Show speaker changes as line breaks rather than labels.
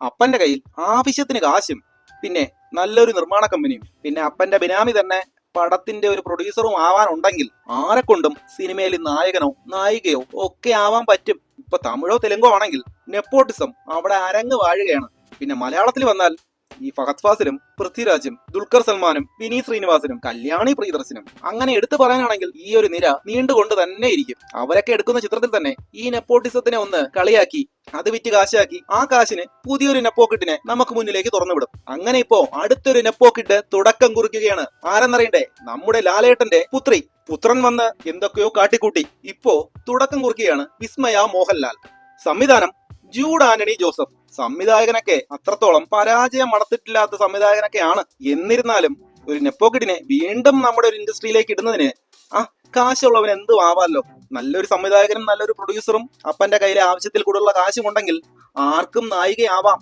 അപ്പന്റെ കയ്യിൽ ആവശ്യത്തിന് കാശും പിന്നെ നല്ലൊരു നിർമ്മാണ കമ്പനിയും പിന്നെ അപ്പന്റെ ബിനാമി തന്നെ പടത്തിന്റെ ഒരു പ്രൊഡ്യൂസറും ആവാനുണ്ടെങ്കിൽ ആരെക്കൊണ്ടും സിനിമയിൽ നായകനോ നായികയോ ഒക്കെ ആവാൻ പറ്റും. ഇപ്പൊ തമിഴോ തെലുങ്കോ ആണെങ്കിൽ നെപ്പോട്ടിസം അവിടെ അരങ്ങ് വാഴുകയാണ്. പിന്നെ മലയാളത്തിൽ വന്നാൽ ഈ ഫഹദ് ഫാസിലും പൃഥ്വിരാജും ദുൽഖർ സൽമാനും വിനീത് ശ്രീനിവാസനും കല്യാണി പ്രിയദർശനും അങ്ങനെ എടുത്തു പറയാനാണെങ്കിൽ ഈ ഒരു നിര നീണ്ടുകൊണ്ട് തന്നെ ഇരിക്കും. അവരൊക്കെ എടുക്കുന്ന ചിത്രത്തിൽ തന്നെ ഈ നെപ്പോട്ടിസത്തിനെ ഒന്ന് കളിയാക്കി അത് വിറ്റ് കാശാക്കി ആ കാശിന് പുതിയൊരു നെപ്പോക്കിട്ടിനെ നമുക്ക് മുന്നിലേക്ക് തുറന്നുവിടും. അങ്ങനെ ഇപ്പോ അടുത്തൊരു നെപ്പോക്കിട്ട് തുടക്കം കുറിക്കുകയാണ്. ആരെന്നറിയണ്ടേ? നമ്മുടെ ലാലേട്ടന്റെ പുത്രൻ വന്ന് എന്തൊക്കെയോ കാട്ടിക്കൂട്ടി ഇപ്പോ തുടക്കം കുറിക്കുകയാണ് വിസ്മയ മോഹൻലാൽ. സംവിധാനം ജൂഡ് ആന്റണി ജോസഫ്. സംവിധായകനൊക്കെ അത്രത്തോളം പരാജയം മണത്തിട്ടില്ലാത്ത സംവിധായകനൊക്കെയാണ്. എന്നിരുന്നാലും ഒരു നെപ്പോക്കിഡിനെ വീണ്ടും നമ്മുടെ ഒരു ഇൻഡസ്ട്രിയിലേക്ക് ഇടുന്നതിന് കാശുള്ളവൻ എന്തും ആവാമല്ലോ. നല്ലൊരു സംവിധായകനും നല്ലൊരു പ്രൊഡ്യൂസറും അപ്പന്റെ കയ്യിലെ ആവശ്യത്തിൽ കൂടുതലുള്ള കാശും ഉണ്ടെങ്കിൽ ആർക്കും നായികയാവാം.